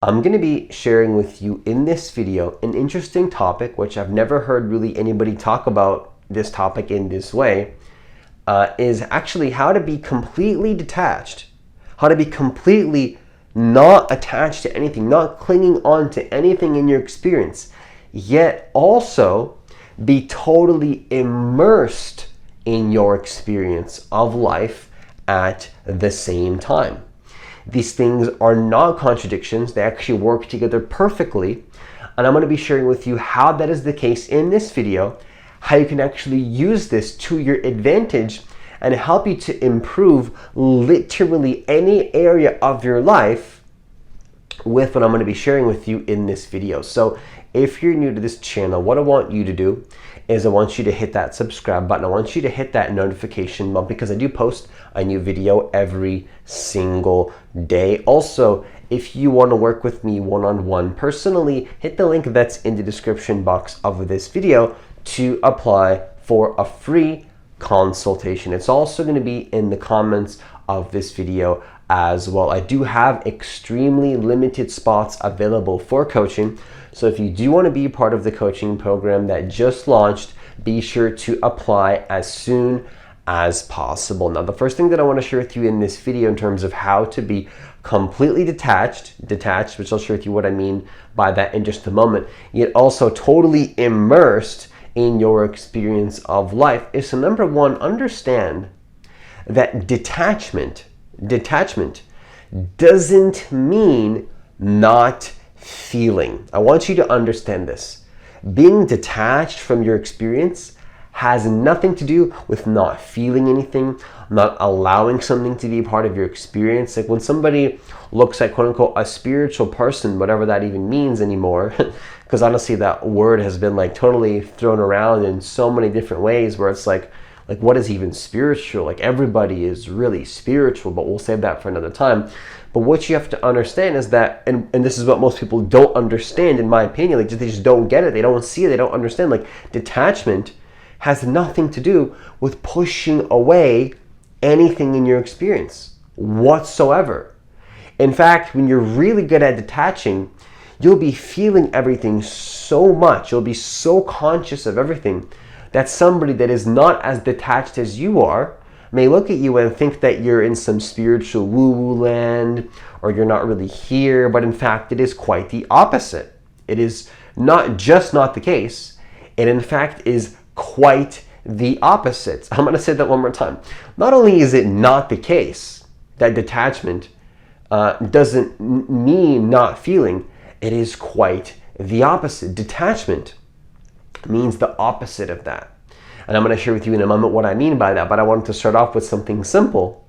I'm going to be sharing with you in this video an interesting topic, which I've never heard really anybody talk about this topic in this way, is actually how to be completely detached, how to be completely not attached to anything, not clinging on to anything in your experience, yet also be totally immersed in your experience of life at the same time. These things are not contradictions. They actually work together perfectly. And I'm going to be sharing with you how that is the case in this video, how you can actually use this to your advantage and help you to improve literally any area of your life with what I'm going to be sharing with you in this video. So if you're new to this channel, what I want you to do is I want you to hit that subscribe button. I want you to hit that notification bell because I do post a new video every single day. Also, if you want to work with me one-on-one personally, hit the link that's in the description box of this video to apply for a free consultation. It's also going to be in the comments of this video as well. I do have extremely limited spots available for coaching. So if you do want to be a part of the coaching program that just launched, be sure to apply as soon as possible. Now, the first thing that I want to share with you in this video in terms of how to be completely detached, which I'll share with you what I mean by that in just a moment, yet also totally immersed in your experience of life, is to number one, understand that detachment doesn't mean not feeling. I want you to understand this. Being detached from your experience has nothing to do with not feeling anything, not allowing something to be part of your experience. Like when somebody looks at quote unquote a spiritual person, whatever that even means anymore, because honestly that word has been like totally thrown around in so many different ways where it's like what is even spiritual? Like everybody is really spiritual, but we'll save that for another time. But what you have to understand is that, and this is what most people don't understand in my opinion, like they just don't get it, they don't see it, they don't understand, like detachment has nothing to do with pushing away anything in your experience whatsoever. In fact, when you're really good at detaching, you'll be feeling everything so much, you'll be so conscious of everything that somebody that is not as detached as you are may look at you and think that you're in some spiritual woo-woo land or you're not really here, but in fact it is quite the opposite. It is not just not the case, it in fact is quite the opposite. I'm going to say that one more time. Not only is it not the case that detachment doesn't mean not feeling, it is quite the opposite. Detachment means the opposite of that. And I'm going to share with you in a moment what I mean by that, but I wanted to start off with something simple,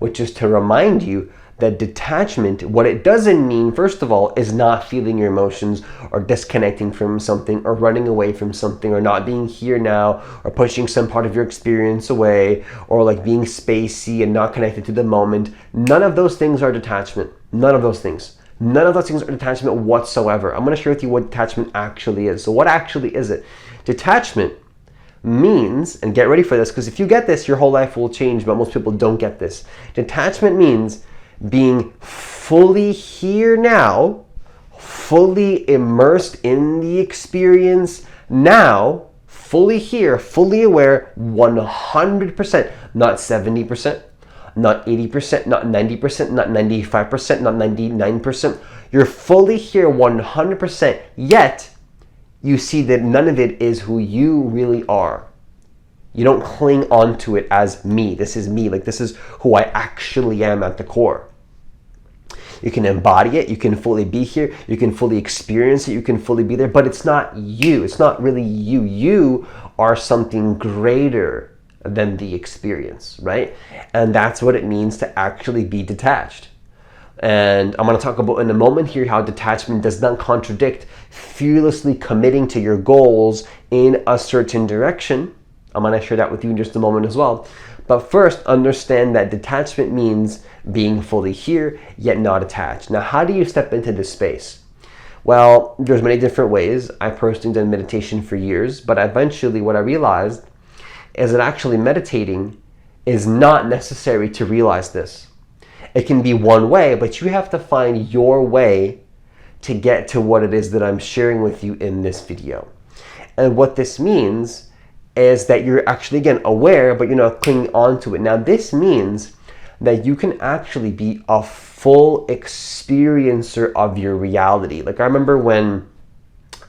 which is to remind you that detachment, what it doesn't mean, first of all, is not feeling your emotions or disconnecting from something or running away from something or not being here now or pushing some part of your experience away or like being spacey and not connected to the moment. None of those things are detachment. None of those things. None of those things are detachment whatsoever. I'm going to share with you what detachment actually is. So what actually is it? Detachment means, and get ready for this, because if you get this, your whole life will change, but most people don't get this. Detachment means being fully here now, fully immersed in the experience now, fully here, fully aware, 100%, not 70%. Not 80%, not 90%, not 95%, not 99%. You're fully here 100%, yet you see that none of it is who you really are. You don't cling on to it as me. This is me. Like this is who I actually am at the core. You can embody it. You can fully be here. You can fully experience it. You can fully be there, but it's not you. It's not really you. You are something greater than the experience, right? And that's what it means to actually be detached. And I'm going to talk about in a moment here how detachment does not contradict fearlessly committing to your goals in a certain direction. I'm going to share that with you in just a moment as well. But first, understand that detachment means being fully here, yet not attached. Now, how do you step into this space? Well, there's many different ways. I've personally done meditation for years, but eventually what I realized is that actually meditating is not necessary to realize this. It can be one way, but you have to find your way to get to what it is that I'm sharing with you in this video. And what this means is that you're actually, again, aware, but you're not clinging on to it. Now, this means that you can actually be a full experiencer of your reality. Like, I remember when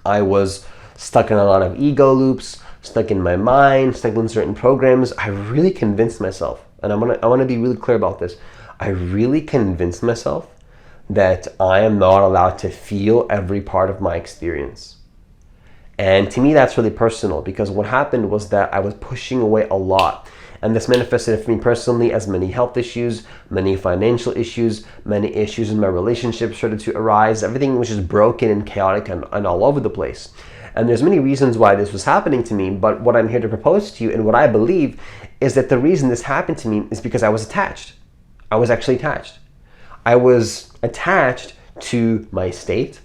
I was stuck in a lot of ego loops, stuck in my mind, stuck in certain programs, I really convinced myself, and I want to be really clear about this. I really convinced myself that I am not allowed to feel every part of my experience. And to me, that's really personal, because what happened was that I was pushing away a lot. And this manifested for me personally as many health issues, many financial issues, many issues in my relationship started to arise. Everything was just broken and chaotic and all over the place. And there's many reasons why this was happening to me, but what I'm here to propose to you and what I believe is that the reason this happened to me is because I was attached. I was actually attached. I was attached to my state.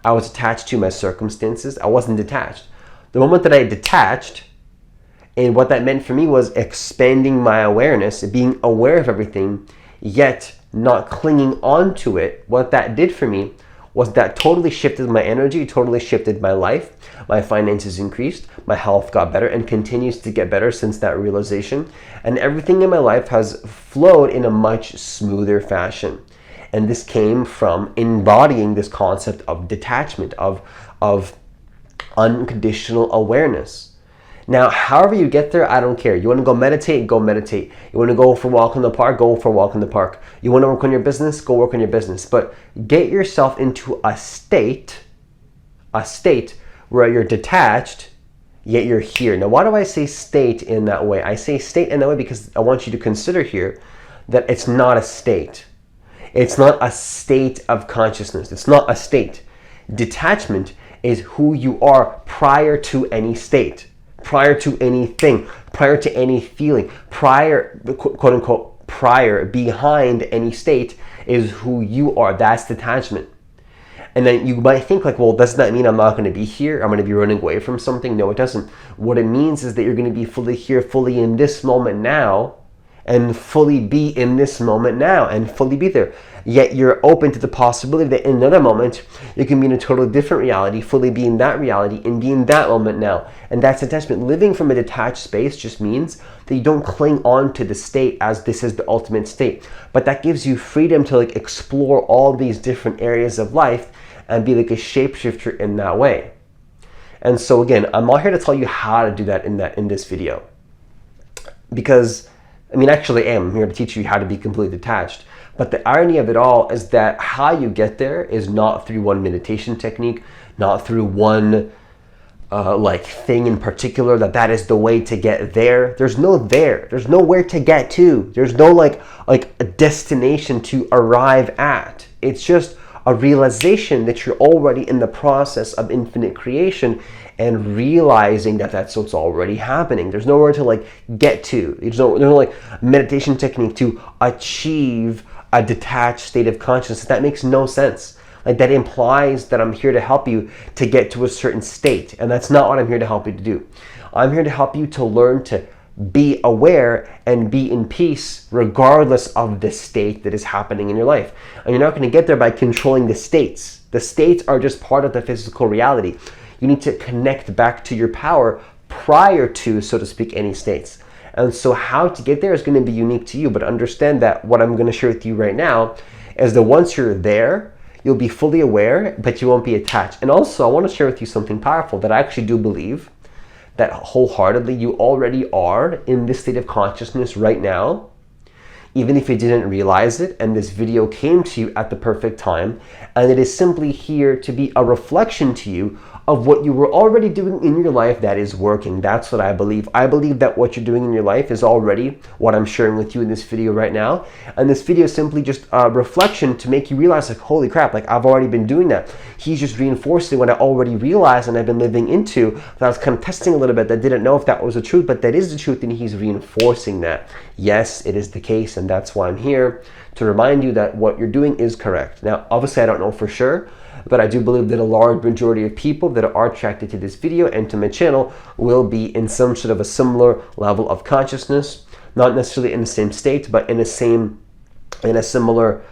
I was attached to my circumstances. I wasn't detached. The moment that I detached, and what that meant for me was expanding my awareness, being aware of everything, yet not clinging on to it. What that did for me was that totally shifted my energy, totally shifted my life. My finances increased, my health got better and continues to get better since that realization. And everything in my life has flowed in a much smoother fashion. And this came from embodying this concept of detachment, of unconditional awareness. Now, however you get there, I don't care. You want to go meditate, go meditate. You want to go for a walk in the park, go for a walk in the park. You want to work on your business, go work on your business. But get yourself into a state where you're detached, yet you're here. Now, why do I say state in that way? I say state in that way because I want you to consider here that it's not a state. It's not a state of consciousness. It's not a state. Detachment is who you are prior to any state, prior to anything, prior to any feeling, prior, quote unquote, prior, behind any state is who you are. That's detachment. And then you might think like, well, doesn't that mean I'm not going to be here? I'm going to be running away from something? No, it doesn't. What it means is that you're going to be fully here, fully in this moment now, and fully be in this moment now and fully be there. Yet you're open to the possibility that in another moment you can be in a totally different reality, fully be in that reality and be in that moment now. And that's detachment. Living from a detached space just means that you don't cling on to the state as this is the ultimate state. But that gives you freedom to like explore all these different areas of life and be like a shapeshifter in that way. And so again, I'm not here to tell you how to do that in this video. Because actually I am here to teach you how to be completely detached. But the irony of it all is that how you get there is not through one meditation technique, not through one thing in particular, that is the way to get there. There's no there. There's nowhere to get to. There's no like a destination to arrive at. It's just a realization that you're already in the process of infinite creation and realizing that that's what's already happening. There's nowhere to like get to. There's no like meditation technique to achieve a detached state of consciousness. That makes no sense. Like that implies that I'm here to help you to get to a certain state. And that's not what I'm here to help you to do. I'm here to help you to learn to be aware and be in peace regardless of the state that is happening in your life. And you're not going to get there by controlling the states. The states are just part of the physical reality. You need to connect back to your power prior to, so to speak, any states. And so how to get there is going to be unique to you, but understand that what I'm going to share with you right now is that once you're there, you'll be fully aware, but you won't be attached. And also, I want to share with you something powerful that I actually do believe that wholeheartedly you already are in this state of consciousness right now, even if you didn't realize it, and this video came to you at the perfect time, and it is simply here to be a reflection to you of what you were already doing in your life that is working. That's what I believe. I believe that what you're doing in your life is already what I'm sharing with you in this video right now. And this video is simply just a reflection to make you realize like, holy crap, like I've already been doing that. He's just reinforcing what I already realized and I've been living into, that I was kind of testing a little bit, that didn't know if that was the truth, but that is the truth, and he's reinforcing that. Yes, it is the case, and that's why I'm here to remind you that what you're doing is correct. Now, obviously I don't know for sure, but I do believe that a large majority of people that are attracted to this video and to my channel will be in some sort of a similar level of consciousness, not necessarily in the same state, but in a similar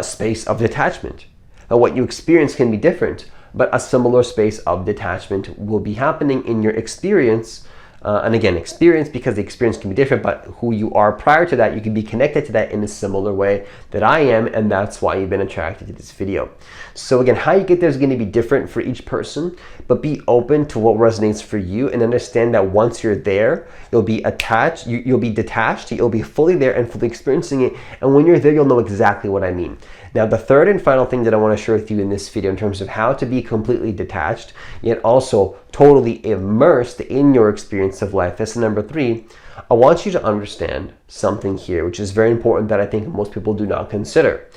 space of detachment. Now, what you experience can be different, but a similar space of detachment will be happening in your experience. And again, experience, because the experience can be different, but who you are prior to that, you can be connected to that in a similar way that I am, and that's why you've been attracted to this video. So again, how you get there is going to be different for each person, but be open to what resonates for you and understand that once you're there, you'll be attached, you'll be detached, you'll be fully there and fully experiencing it, and when you're there, you'll know exactly what I mean. Now, the third and final thing that I want to share with you in this video in terms of how to be completely detached, yet also totally immersed in your experience of life, that's number 3. I want you to understand something here, which is very important that I think most people do not consider,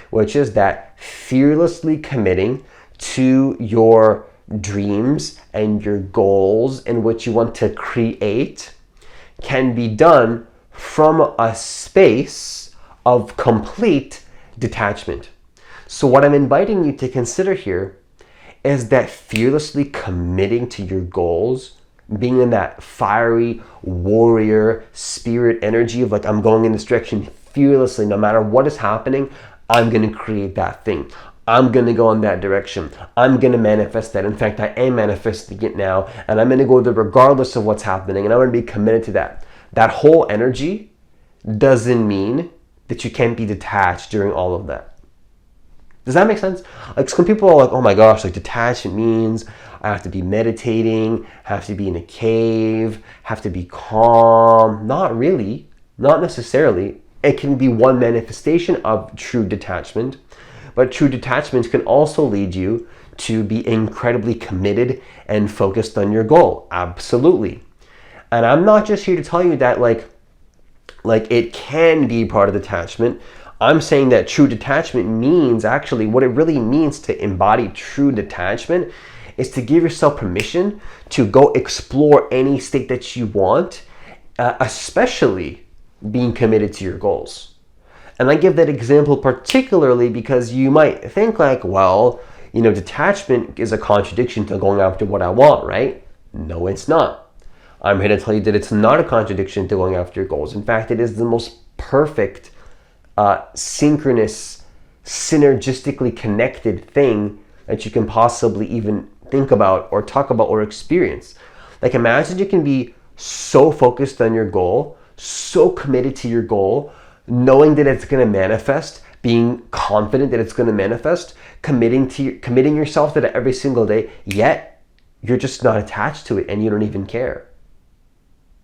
which is that fearlessly committing to your dreams and your goals and what you want to create can be done from a space of complete detachment. So what I'm inviting you to consider here is that fearlessly committing to your goals, being in that fiery warrior spirit energy of like, I'm going in this direction fearlessly, no matter what is happening, I'm going to create that thing. I'm going to go in that direction. I'm going to manifest that. In fact, I am manifesting it now, and I'm going to go there regardless of what's happening, and I'm going to be committed to that. That whole energy doesn't mean that you can't be detached during all of that. Does that make sense? Like, some people are like, oh my gosh, like detachment means I have to be meditating, have to be in a cave, have to be calm. Not really, not necessarily. It can be one manifestation of true detachment, but true detachment can also lead you to be incredibly committed and focused on your goal. Absolutely. And I'm not just here to tell you that like it can be part of detachment. I'm saying that true detachment means, actually what it really means to embody true detachment is to give yourself permission to go explore any state that you want, especially being committed to your goals. And I give that example particularly because you might think like, well, you know, detachment is a contradiction to going after what I want, right? No, it's not. I'm here to tell you that it's not a contradiction to going after your goals. In fact, it is the most perfect, synchronous, synergistically connected thing that you can possibly even think about or talk about or experience. Like, imagine you can be so focused on your goal, so committed to your goal, knowing that it's going to manifest, being confident that it's going to manifest, committing yourself to that every single day, yet you're just not attached to it and you don't even care.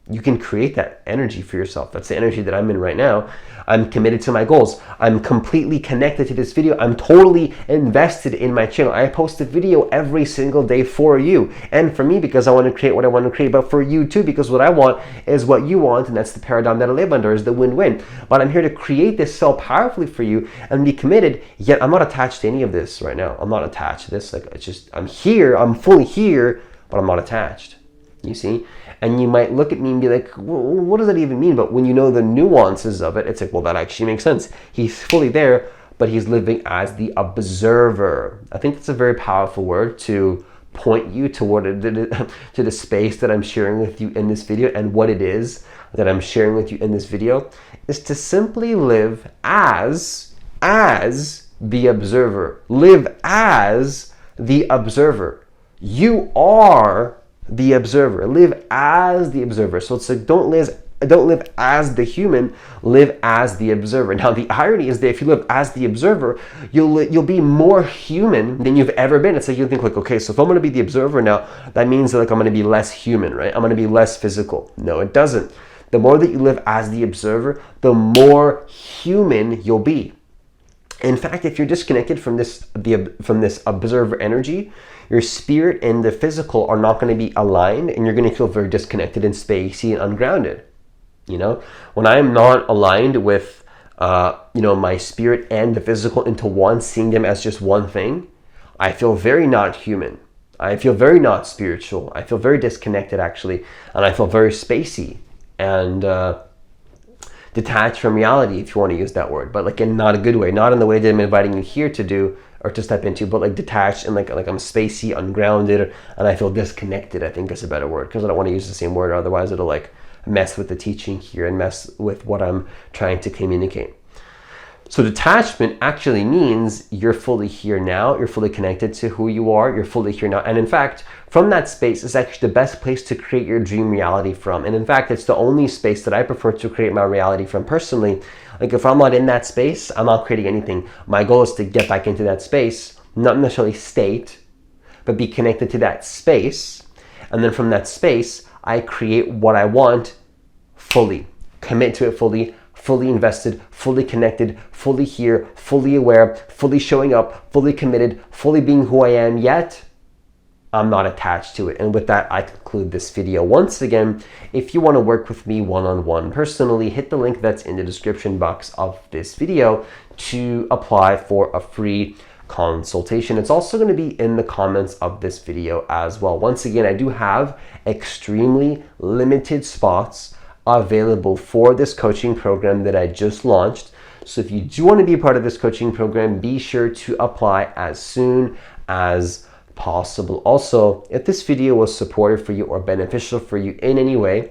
You can create that energy for yourself. That's the energy that I'm in right now. I'm committed to my goals. I'm completely connected to this video. I'm totally invested in my channel. I post a video every single day for you and for me, because I want to create what I want to create, but for you too, because what I want is what you want, and that's the paradigm that I live under, is the win-win. But I'm here to create this so powerfully for you and be committed, yet I'm not attached to any of this right now. I'm not attached to this. Like, it's just, I'm here, I'm fully here, but I'm not attached. You see? And you might look at me and be like, well, what does that even mean? But when you know the nuances of it, it's like, well, that actually makes sense. He's fully there, but he's living as the observer. I think that's a very powerful word to point you to what it to the space that I'm sharing with you in this video, and what it is that I'm sharing with you in this video is to simply live as the observer. Live as the observer. You are the observer. Live as the observer. So it's like, don't live as the human, live as the observer. Now the irony is that if you live as the observer, you'll be more human than you've ever been. It's like, you think like, okay, so if I'm going to be the observer now, that means that like I'm going to be less human, right? I'm going to be less physical. No, it doesn't. The more that you live as the observer, the more human you'll be. In fact, if you're disconnected from this observer energy, your spirit and the physical are not going to be aligned, and you're going to feel very disconnected and spacey and ungrounded. You know, when I am not aligned with, my spirit and the physical into one, seeing them as just one thing, I feel very not human. I feel very not spiritual. I feel very disconnected, actually, and I feel very spacey and detached from reality, if you want to use that word, but like in not a good way, not in the way that I'm inviting you here to do or to step into, but like detached and like I'm spacey, ungrounded, and I feel disconnected, I think is a better word, because I don't want to use the same word, otherwise it'll like mess with the teaching here and mess with what I'm trying to communicate. So detachment actually means you're fully here now, you're fully connected to who you are, you're fully here now. And in fact, from that space is actually the best place to create your dream reality from. And in fact, it's the only space that I prefer to create my reality from personally. Like if I'm not in that space, I'm not creating anything. My goal is to get back into that space, not necessarily state, but be connected to that space. And then from that space, I create what I want fully, commit to it fully, fully invested, fully connected, fully here, fully aware, fully showing up, fully committed, fully being who I am, yet I'm not attached to it. And with that, I conclude this video. Once again, if you want to work with me one-on-one personally, hit the link that's in the description box of this video to apply for a free consultation. It's also going to be in the comments of this video as well. Once again, I do have extremely limited spots available for this coaching program that I just launched. So if you do want to be a part of this coaching program, be sure to apply as soon as possible. Also, if this video was supportive for you or beneficial for you in any way,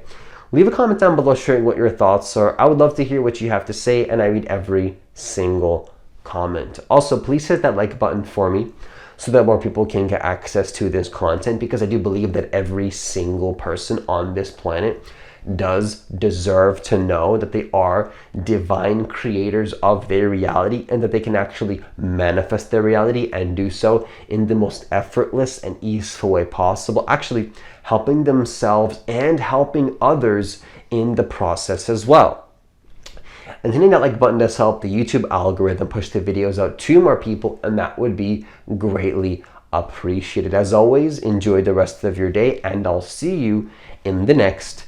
leave a comment down below sharing what your thoughts are. I would love to hear what you have to say, and I read every single comment. Also, please hit that like button for me so that more people can get access to this content, because I do believe that every single person on this planet does deserve to know that they are divine creators of their reality, and that they can actually manifest their reality and do so in the most effortless and easeful way possible, actually helping themselves and helping others in the process as well. And hitting that like button does help the YouTube algorithm push the videos out to more people, and that would be greatly appreciated. As always, enjoy the rest of your day, and I'll see you in the next video.